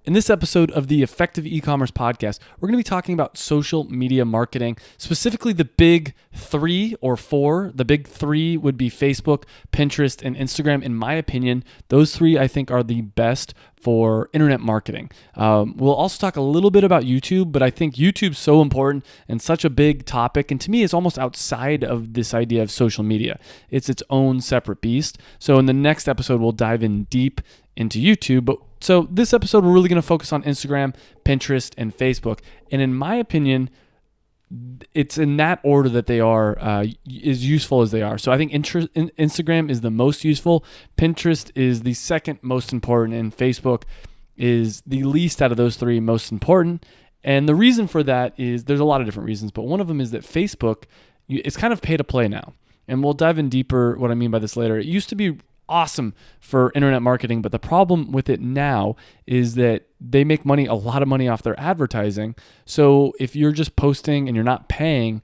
In this episode of the Effective E-commerce podcast, we're going to be talking about social media marketing, specifically the big three or four. The big three would be Facebook, Pinterest, and Instagram. In my opinion, those three I think are the best for internet marketing. We'll also talk a little bit about YouTube, but I think YouTube's so important and such a big topic. And to me, it's almost outside of this idea of social media. It's its own separate beast. So in the next episode, we'll dive in deep into YouTube. So this episode, we're really going to focus on Instagram, Pinterest, and Facebook. And in my opinion, it's in that order that they are as useful as they are. So I think Instagram is the most useful, Pinterest is the second most important, and Facebook is the least out of those three most important. And the reason for that is there's a lot of different reasons, but one of them is that Facebook, it's kind of pay to play now. And we'll dive in deeper what I mean by this later. It used to be awesome for internet marketing, but the problem with it now is that they make money, a lot of money off their advertising. So if you're just posting and you're not paying,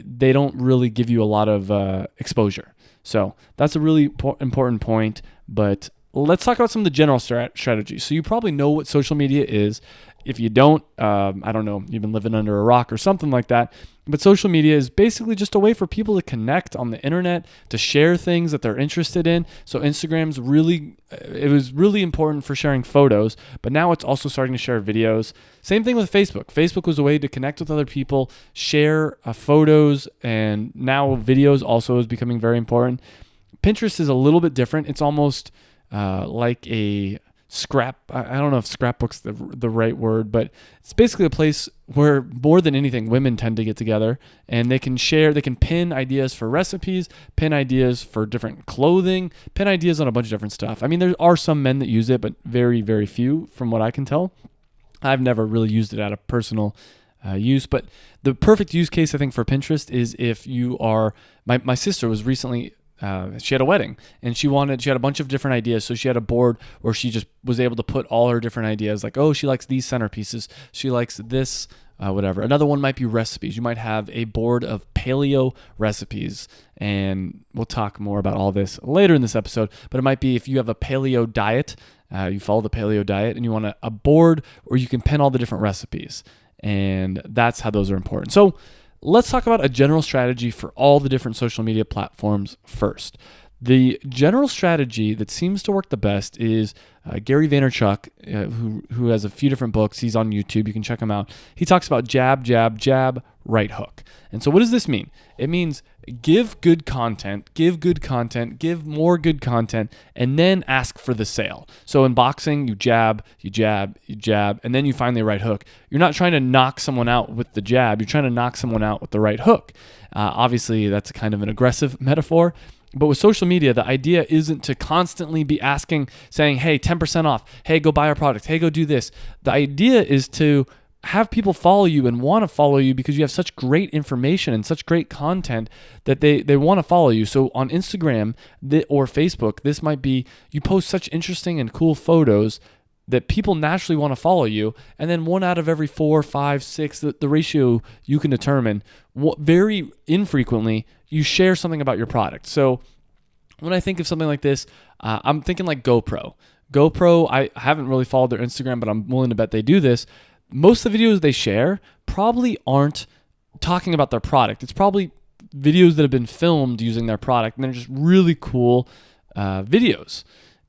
they don't really give you a lot of exposure. So that's a really important point, but let's talk about some of the general strategies. So you probably know what social media is. If you don't, I don't know, you've been living under a rock or something like that. But social media is basically just a way for people to connect on the internet, to share things that they're interested in. So Instagram's it was really important for sharing photos, but now it's also starting to share videos. Same thing with Facebook. Facebook was a way to connect with other people, share photos, and now videos also is becoming very important. Pinterest is a little bit different. It's almost like a I don't know if scrapbook's the right word, but it's basically a place where more than anything, women tend to get together and they can pin ideas for recipes, pin ideas for different clothing, pin ideas on a bunch of different stuff. I mean, there are some men that use it, but very, very few from what I can tell. I've never really used it out of personal use, but the perfect use case I think for Pinterest is if you are, my sister was recently, she had a wedding and she had a bunch of different ideas. So she had a board where she just was able to put all her different ideas, like, oh, she likes these centerpieces. She likes this, whatever. Another one might be recipes. You might have a board of paleo recipes, and we'll talk more about all this later in this episode, but it might be if you have a paleo diet, you follow the paleo diet and you want a board where you can pin all the different recipes. And that's how those are important. So let's talk about a general strategy for all the different social media platforms first. The general strategy that seems to work the best is Gary Vaynerchuk, who has a few different books. He's on YouTube. You can check him out. He talks about jab, jab, jab, right hook. And so what does this mean? It means give good content, give more good content, and then ask for the sale. So in boxing, you jab, and then you find the right hook. You're not trying to knock someone out with the jab. You're trying to knock someone out with the right hook. Obviously, that's kind of an aggressive metaphor. But with social media, the idea isn't to constantly be saying, hey, 10% off. Hey, go buy our product. Hey, go do this. The idea is to have people follow you and want to follow you because you have such great information and such great content that they want to follow you. So on Instagram or Facebook, this might be you post such interesting and cool photos that people naturally want to follow you. And then 1 out of every 4, 5, 6, the ratio you can determine, very infrequently, you share something about your product. So when I think of something like this, I'm thinking like GoPro. GoPro, I haven't really followed their Instagram, but I'm willing to bet they do this. Most of the videos they share probably aren't talking about their product. It's probably videos that have been filmed using their product, and they're just really cool videos.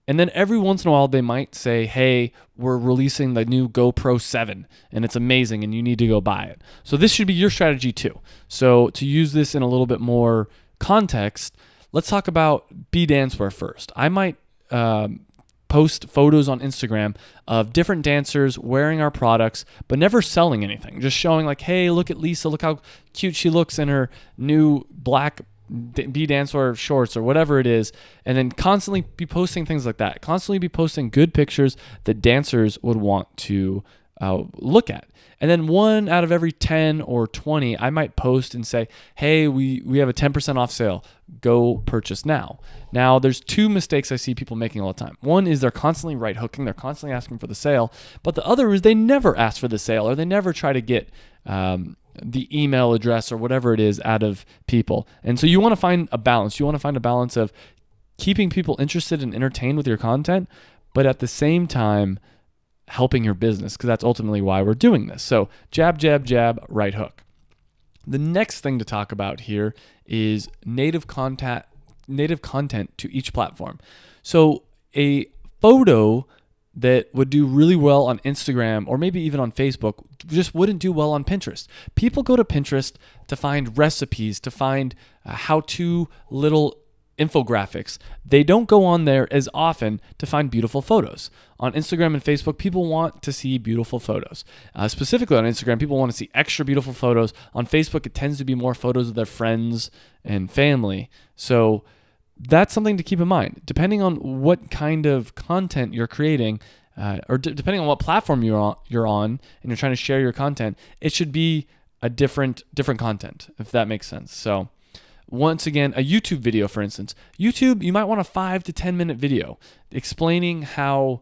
And then every once in a while, they might say, hey, we're releasing the new GoPro 7, and it's amazing, and you need to go buy it. So this should be your strategy too. So to use this in a little bit more context, let's talk about Dancewear first. I might post photos on Instagram of different dancers wearing our products, but never selling anything. Just showing like, hey, look at Lisa, look how cute she looks in her new black Dancewear shorts or whatever it is, and then constantly be posting things like that. Constantly be posting good pictures that dancers would want to look at. And then 1 out of every 10 or 20, I might post and say, hey, we have a 10% off sale. Go purchase now. Now, there's 2 mistakes I see people making all the time. One is they're constantly right hooking. They're constantly asking for the sale. But the other is they never ask for the sale, or they never try to get the email address or whatever it is out of people. And so you want to find a balance. You want to find a balance of keeping people interested and entertained with your content, but at the same time, helping your business, because that's ultimately why we're doing this. So jab, jab, jab, right hook. The next thing to talk about here is native content to each platform. So a photo that would do really well on Instagram or maybe even on Facebook just wouldn't do well on Pinterest. People go to Pinterest to find recipes, to find how-to little infographics. They don't go on there as often to find beautiful photos. On Instagram and Facebook, people want to see beautiful photos. Specifically on Instagram, people want to see extra beautiful photos. On Facebook, it tends to be more photos of their friends and family. So that's something to keep in mind. Depending on what kind of content you're creating, or depending on what platform you're on, and you're trying to share your content, it should be a different content, if that makes sense. So once again, a YouTube video, for instance. YouTube, you might want a 5 to 10 minute video explaining how,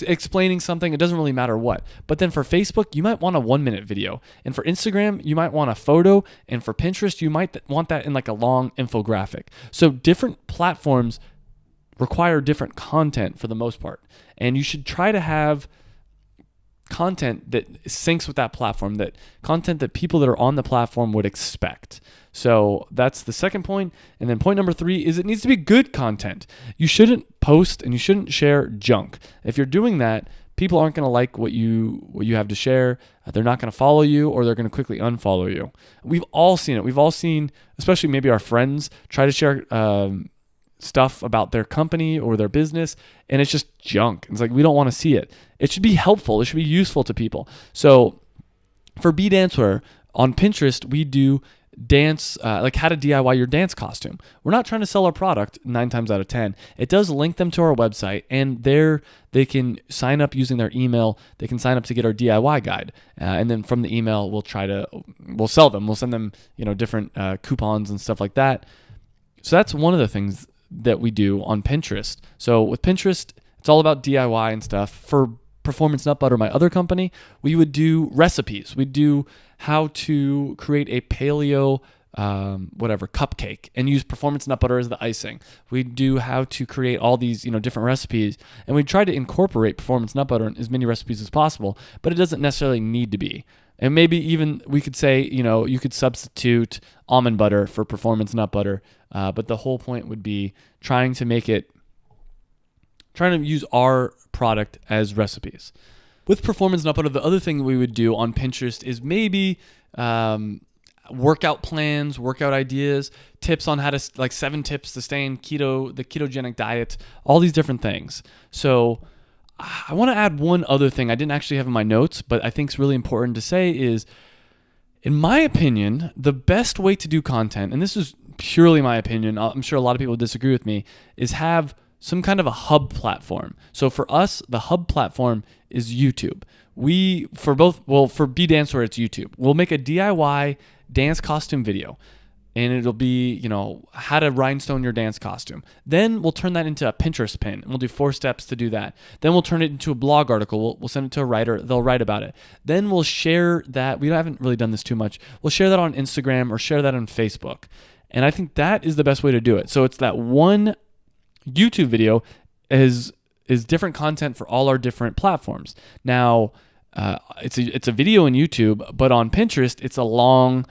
explaining something. It doesn't really matter what. But then for Facebook, you might want a 1 minute video. And for Instagram, you might want a photo. And for Pinterest, you might want that in like a long infographic. So different platforms require different content for the most part. And you should try to have content that syncs with that platform, that content that people that are on the platform would expect. So that's the second point. And then point number 3 is it needs to be good content. You shouldn't post and you shouldn't share junk. If you're doing that, people aren't going to like what you have to share. They're not going to follow you, or they're going to quickly unfollow you. We've all seen it. We've all seen, especially maybe our friends, try to share stuff about their company or their business, and it's just junk. It's like, we don't want to see it. It should be helpful. It should be useful to people. So for Be Dancewear on Pinterest, we do dance, like how to DIY your dance costume. We're not trying to sell our product 9 times out of 10. It does link them to our website, and there they can sign up using their email. They can sign up to get our DIY guide. And then from the email, we'll sell them. We'll send them, different coupons and stuff like that. So that's one of the things that we do on Pinterest. So with Pinterest, it's all about DIY and stuff. For Performance Nut Butter, my other company, we would do recipes. We'd do how to create a paleo cupcake and use Performance Nut Butter as the icing. We'd do how to create all these different recipes, and we try to incorporate Performance Nut Butter in as many recipes as possible, but it doesn't necessarily need to be. And maybe even we could say, you could substitute almond butter for Performance Nut Butter, but the whole point would be trying to use our product as recipes. With Performance Nut Butter, the other thing we would do on Pinterest is maybe workout plans, workout ideas, tips on how to, like 7 tips to stay in the ketogenic diet, all these different things. So I want to add one other thing I didn't actually have in my notes, but I think it's really important to say is, in my opinion, the best way to do content, and this is purely my opinion, I'm sure a lot of people disagree with me, is have some kind of a hub platform. So for us, the hub platform is YouTube. For Be Dancewear, it's YouTube. We'll make a DIY dance costume video, and it'll be, how to rhinestone your dance costume. Then we'll turn that into a Pinterest pin, and we'll do 4 steps to do that. Then we'll turn it into a blog article. We'll send it to a writer. They'll write about it. Then we'll share that. We haven't really done this too much. We'll share that on Instagram or share that on Facebook. And I think that is the best way to do it. So it's that one YouTube video is different content for all our different platforms. Now, it's a video in YouTube, but on Pinterest, it's a long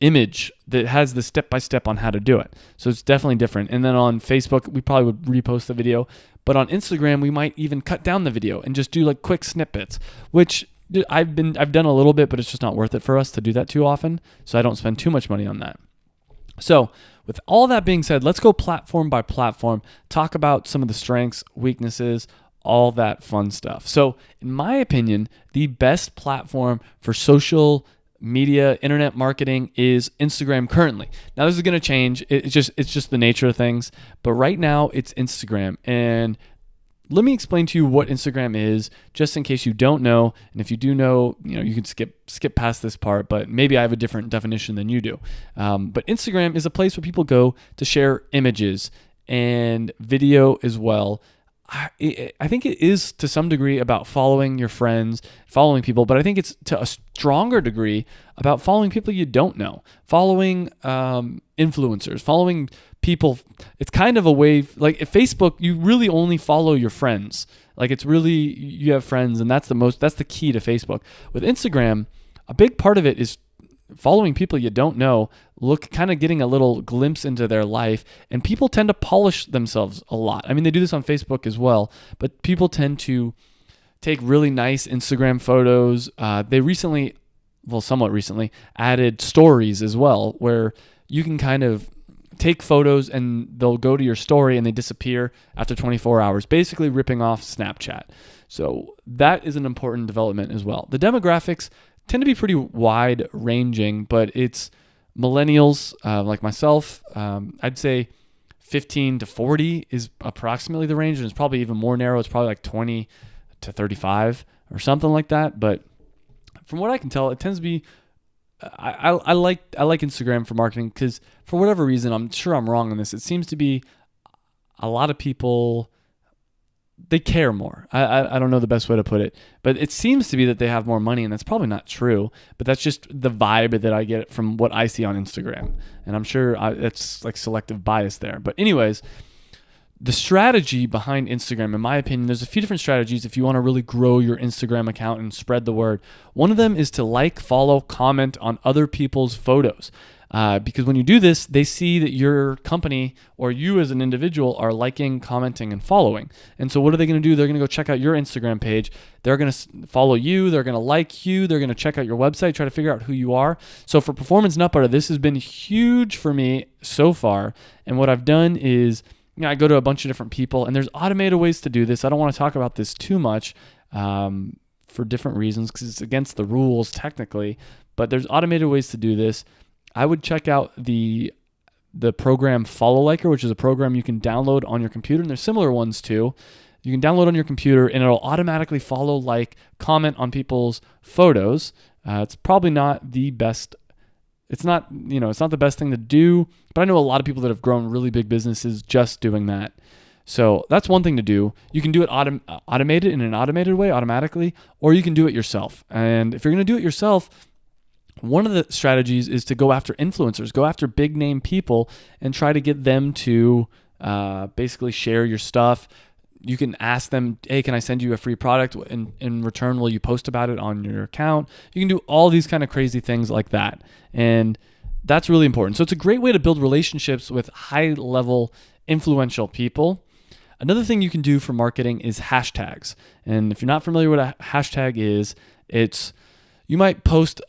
image that has the step-by-step on how to do it. So it's definitely different. And then on Facebook, we probably would repost the video. But on Instagram, we might even cut down the video and just do like quick snippets, which I've done a little bit, but it's just not worth it for us to do that too often. So I don't spend too much money on that. So with all that being said, let's go platform by platform, talk about some of the strengths, weaknesses, all that fun stuff. So in my opinion, the best platform for social media, internet marketing is Instagram currently. Now this is going to change. It's just the nature of things. But right now it's Instagram. And let me explain to you what Instagram is, just in case you don't know. And if you do know, you can skip past this part, but maybe I have a different definition than you do. But Instagram is a place where people go to share images and video as well. I think it is to some degree about following your friends, following people, but I think it's to a stronger degree about following people you don't know, following influencers, following people. It's kind of a way, like at Facebook, you really only follow your friends. Like it's really, you have friends, and that's the key to Facebook. With Instagram, a big part of it is following people you don't know, kind of getting a little glimpse into their life. And people tend to polish themselves a lot. I mean, they do this on Facebook as well, but people tend to take really nice Instagram photos. They somewhat recently, added stories as well, where you can kind of take photos and they'll go to your story and they disappear after 24 hours, basically ripping off Snapchat. So that is an important development as well. The demographics tend to be pretty wide ranging, but it's millennials like myself. I'd say 15 to 40 is approximately the range, and it's probably even more narrow. It's probably like 20 to 35 or something like that. But from what I can tell, it tends to be, I like Instagram for marketing because for whatever reason, I'm sure I'm wrong on this, it seems to be a lot of people, they care more. I don't know the best way to put it, but it seems to be that they have more money, and that's probably not true, but that's just the vibe that I get from what I see on Instagram. And I'm sure it's like selective bias there. But anyways, the strategy behind Instagram, in my opinion, there's a few different strategies if you want to really grow your Instagram account and spread the word. One of them is to like, follow, comment on other people's photos. Because when you do this, they see that your company or you as an individual are liking, commenting, and following. And so what are they going to do? They're going to go check out your Instagram page. They're going to follow you. They're going to like you. They're going to check out your website, try to figure out who you are. So for Performance Nut Butter, this has been huge for me so far. And what I've done is, I go to a bunch of different people, and there's automated ways to do this. I don't want to talk about this too much for different reasons because it's against the rules technically, but there's automated ways to do this. I would check out the program Follow Liker, which is a program you can download on your computer, and there's similar ones too. You can download on your computer, and it'll automatically follow, like, comment on people's photos. It's probably not the best. It's not the best thing to do, but I know a lot of people that have grown really big businesses just doing that. So that's one thing to do. You can do it automated in an automated way, automatically, or you can do it yourself. And if you're going to do it yourself, one of the strategies is to go after influencers, go after big name people and try to get them to basically share your stuff. You can ask them, hey, can I send you a free product? In return, will you post about it on your account? You can do all these kind of crazy things like that. And that's really important. So it's a great way to build relationships with high-level influential people. Another thing you can do for marketing is hashtags. And if you're not familiar with what a hashtag is, I might post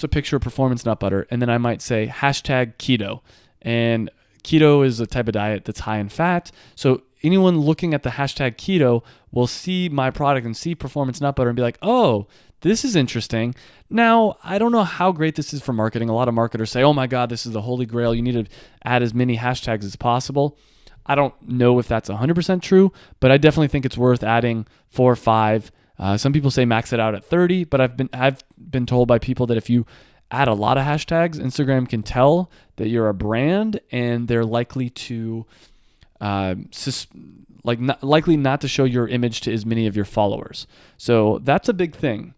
a picture of Performance Nut Butter, and then I might say hashtag keto. And keto is a type of diet that's high in fat. So anyone looking at the hashtag keto will see my product and see Performance Nut Butter and be like, oh, this is interesting. Now, I don't know how great this is for marketing. A lot of marketers say, oh my God, this is the holy grail. You need to add as many hashtags as possible. I don't know if that's 100% true, but I definitely think it's worth adding 4 or 5. Some people say max it out at 30, but I've been told by people that if you add a lot of hashtags, Instagram can tell that you're a brand, and they're likely to likely not to show your image to as many of your followers. So that's a big thing.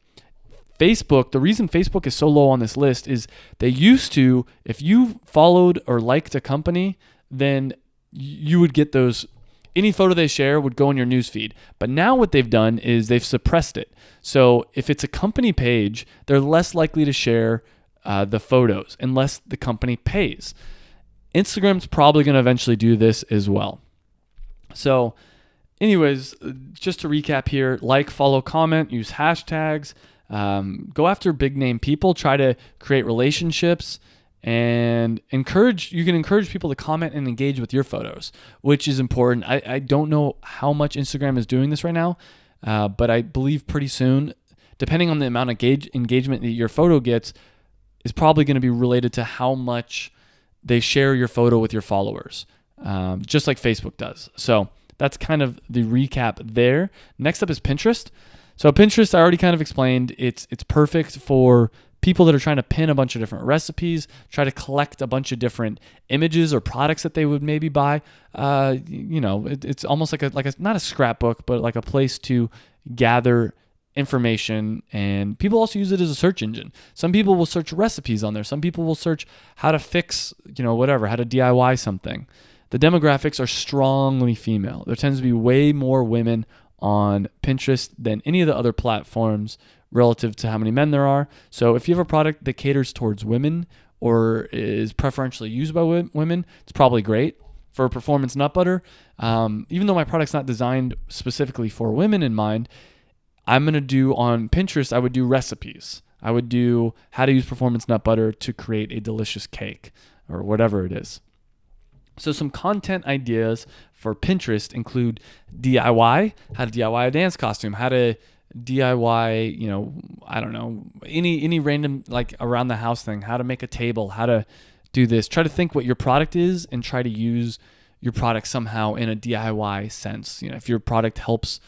Facebook, the reason Facebook is so low on this list is they used to, if you followed or liked a company, then you would get those. Any photo they share would go in your newsfeed. But now what they've done is they've suppressed it. So if it's a company page, they're less likely to share the photos unless the company pays. Instagram's probably going to eventually do this as well. So anyways, just to recap here, like, follow, comment, use hashtags, go after big name people, try to create relationships, and you can encourage people to comment and engage with your photos, which is important. I don't know how much Instagram is doing this right now, but I believe pretty soon, depending on the amount of engagement that your photo gets, is probably going to be related to how much they share your photo with your followers, just like Facebook does. So that's kind of the recap there. Next up is Pinterest. So Pinterest, I already kind of explained, it's perfect for people that are trying to pin a bunch of different recipes, try to collect a bunch of different images or products that they would maybe buy. It's almost like a not a scrapbook, but like a place to gather information. And people also use it as a search engine. Some people will search recipes on there. Some people will search how to fix, how to DIY something. The demographics are strongly female. There tends to be way more women on Pinterest than any of the other platforms relative to how many men there are. So if you have a product that caters towards women or is preferentially used by women, it's probably great. For performance nut butter, even though my product's not designed specifically for women in mind, I'm going to do on Pinterest, I would do recipes. I would do how to use performance nut butter to create a delicious cake or whatever it is. So some content ideas for Pinterest include DIY, how to DIY a dance costume, how to DIY, any random like around the house thing, how to make a table, how to do this. Try to think what your product is and try to use your product somehow in a DIY sense. If your product helps,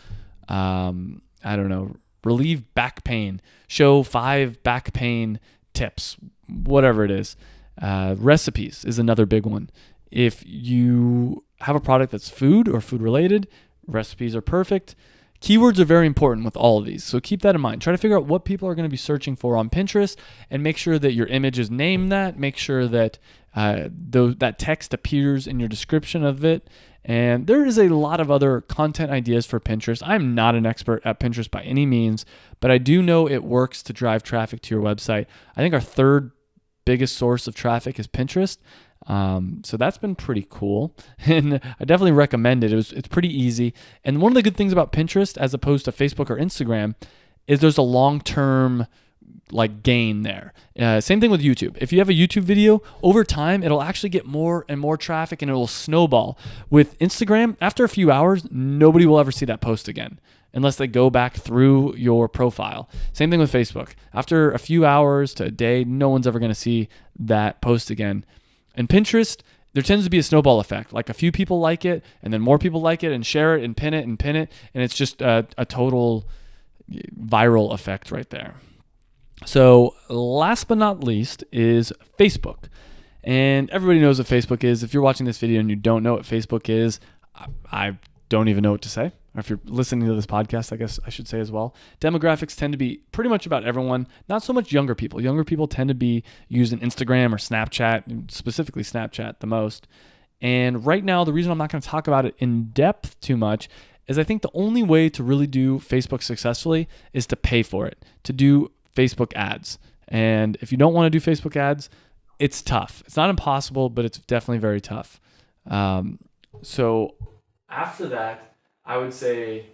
relieve back pain, show 5 back pain tips, whatever it is. Recipes is another big one. If you have a product that's food or food related, recipes are perfect. Keywords are very important with all of these, so keep that in mind. Try to figure out what people are going to be searching for on Pinterest and make sure that your images name that. Make sure that that text appears in your description of it. And there is a lot of other content ideas for Pinterest. I'm not an expert at Pinterest by any means, but I do know it works to drive traffic to your website. I think our third biggest source of traffic is Pinterest. So that's been pretty cool, and I definitely recommend it. It's pretty easy. And one of the good things about Pinterest, as opposed to Facebook or Instagram, is there's a long-term gain there. Same thing with YouTube. If you have a YouTube video, over time, it'll actually get more and more traffic and it will snowball. With Instagram, after a few hours, nobody will ever see that post again unless they go back through your profile. Same thing with Facebook. After a few hours to a day, no one's ever going to see that post again. And Pinterest, there tends to be a snowball effect. Like a few people like it, and then more people like it, and share it, and pin it, and it's just a total viral effect right there. So last but not least is Facebook. And everybody knows what Facebook is. If you're watching this video and you don't know what Facebook is, I don't even know what to say. Or if you're listening to this podcast, I guess I should say as well. Demographics tend to be pretty much about everyone, not so much younger people. Younger people tend to be using Instagram or Snapchat, specifically Snapchat the most. And right now, the reason I'm not going to talk about it in depth too much is I think the only way to really do Facebook successfully is to pay for it, to do Facebook ads. And if you don't want to do Facebook ads, it's tough. It's not impossible, but it's definitely very tough. So after that, I would say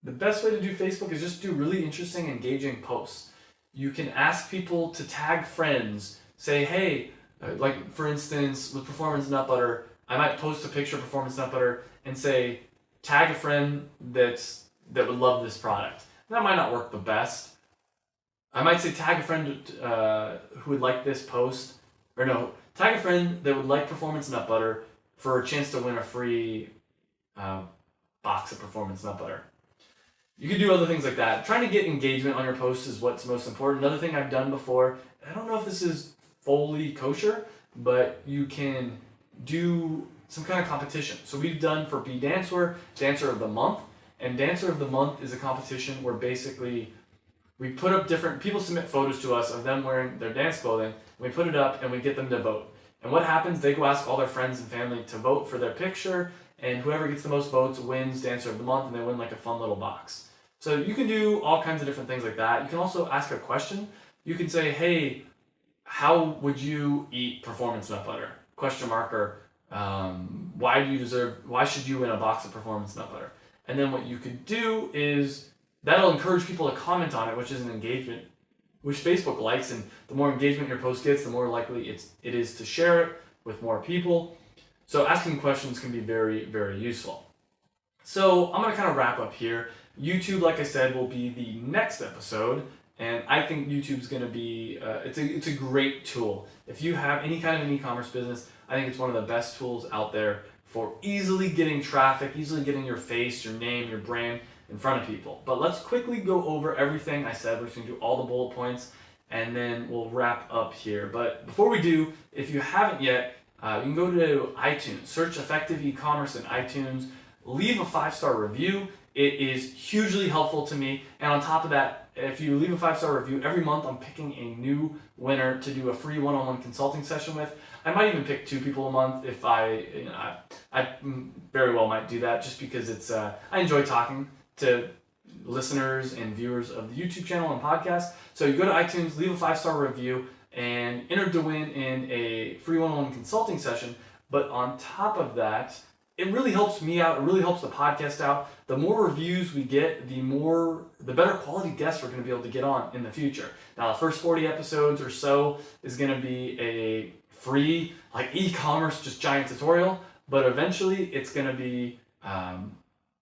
the best way to do Facebook is just do really interesting, engaging posts. You can ask people to tag friends, say, hey, like for instance, with Performance Nut Butter, I might post a picture of Performance Nut Butter and say, tag a friend that would love this product. That might not work the best. I might say tag a friend who would like this post, or no, tag a friend that would like Performance Nut Butter for a chance to win a free box of Performance Nut Butter. You can do other things like that. Trying to get engagement on your posts is what's most important. Another thing I've done before, I don't know if this is fully kosher, but you can do some kind of competition. So we've done for Be Dancer, Dancer of the Month, and Dancer of the Month is a competition where basically we put up people submit photos to us of them wearing their dance clothing, and we put it up and we get them to vote. And what happens, they go ask all their friends and family to vote for their picture, and whoever gets the most votes wins Dancer of the Month, and they win like a fun little box. So you can do all kinds of different things like that. You can also ask a question. You can say, hey, how would you eat Performance Nut Butter? Question mark, or why should you win a box of Performance Nut Butter? And then what you could do is, that'll encourage people to comment on it, which is an engagement, which Facebook likes, and the more engagement your post gets, the more likely it is to share it with more people. So asking questions can be very, very useful. So I'm going to kind of wrap up here. YouTube, like I said, will be the next episode, and I think YouTube's going to be, it's a great tool. If you have any kind of an e-commerce business, I think it's one of the best tools out there for easily getting traffic, easily getting your face, your name, your brand in front of people. But let's quickly go over everything I said. We're just going to do all the bullet points, and then we'll wrap up here. But before we do, if you haven't yet, you can go to iTunes, search Effective E-commerce in iTunes, leave a 5-star review. It is hugely helpful to me. And on top of that, if you leave a 5-star review, every month I'm picking a new winner to do a free one-on-one consulting session with. I might even pick 2 people a month if I very well might do that, just because it's I enjoy talking to listeners and viewers of the YouTube channel and podcast. So you go to iTunes, leave a 5-star review, and enter to win in a free one-on-one consulting session. But on top of that, it really helps me out. It really helps the podcast out. The more reviews we get, the better quality guests we're going to be able to get on in the future. Now, the first 40 episodes or so is going to be a free, like, e-commerce, just giant tutorial. But eventually, it's going to be, I'm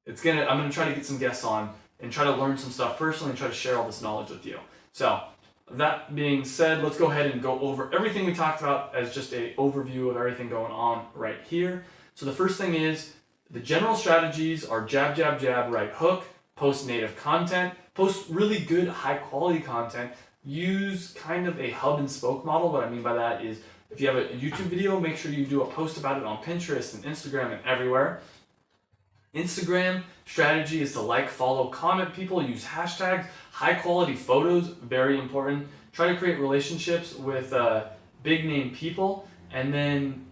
going to try to get some guests on and try to learn some stuff personally and try to share all this knowledge with you. So, that being said, let's go ahead and go over everything we talked about as just an overview of everything going on right here. So the first thing is, the general strategies are jab, jab, jab, right hook, post native content, post really good high quality content, use kind of a hub and spoke model. What I mean by that is, if you have a YouTube video, make sure you do a post about it on Pinterest and Instagram and everywhere. Instagram strategy is to like, follow, comment people, use hashtags, high quality photos, very important. Try to create relationships with big name people, and then,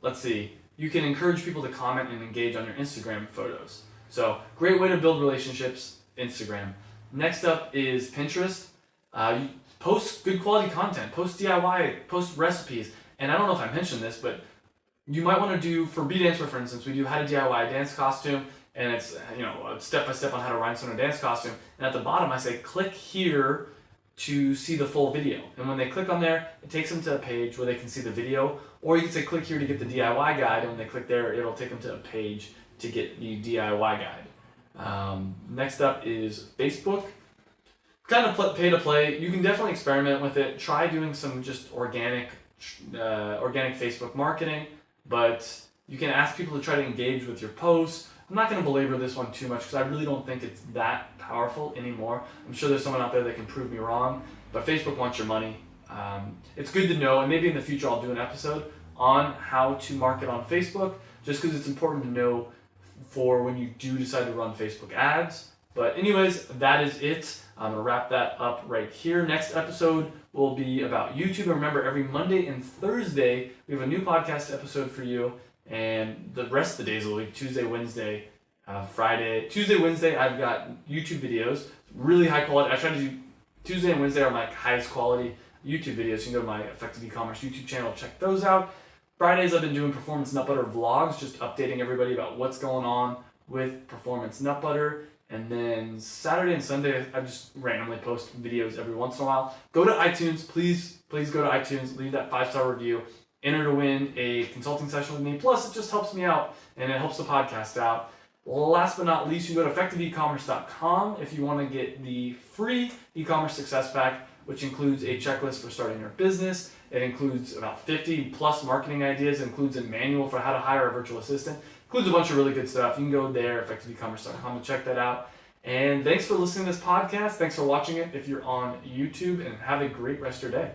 let's see, you can encourage people to comment and engage on your Instagram photos. So, great way to build relationships, Instagram. Next up is Pinterest. Post good quality content, post DIY, post recipes. And I don't know if I mentioned this, but you might want to do, for B-Dancer for instance, we do how to DIY a dance costume, and it's a step-by-step on how to rhinestone a dance costume. And at the bottom I say, click here to see the full video. And when they click on there, it takes them to a page where they can see the video. Or you can say, click here to get the DIY guide, and when they click there, it'll take them to a page to get the DIY guide. Next up is Facebook. Kind of pay to play. You can definitely experiment with it. Try doing some just organic Facebook marketing, but you can ask people to try to engage with your posts. I'm not going to belabor this one too much because I really don't think it's that powerful anymore. I'm sure there's someone out there that can prove me wrong, but Facebook wants your money. It's good to know, and maybe in the future I'll do an episode on how to market on Facebook, just because it's important to know for when you do decide to run Facebook ads. But anyways, that is it. I'm going to wrap that up right here. Next episode will be about YouTube. And remember, every Monday and Thursday, we have a new podcast episode for you. And the rest of the days will be Tuesday, Wednesday, Friday. Tuesday, Wednesday, I've got YouTube videos, really high quality. I try to do Tuesday and Wednesday are my highest quality YouTube videos. You can go to my Effective E-commerce YouTube channel, check those out. Fridays, I've been doing Performance Nut Butter vlogs, just updating everybody about what's going on with Performance Nut Butter. And then Saturday and Sunday, I just randomly post videos every once in a while. Go to iTunes, please go to iTunes, leave that 5-star review, enter to win a consulting session with me. Plus, it just helps me out and it helps the podcast out. Last but not least, you can go to effectiveecommerce.com if you want to get the free e-commerce success pack, which includes a checklist for starting your business. It includes about 50 plus marketing ideas. It includes a manual for how to hire a virtual assistant. Includes a bunch of really good stuff. You can go there, effectiveecommerce.com, to check that out. And thanks for listening to this podcast. Thanks for watching it if you're on YouTube, and have a great rest of your day.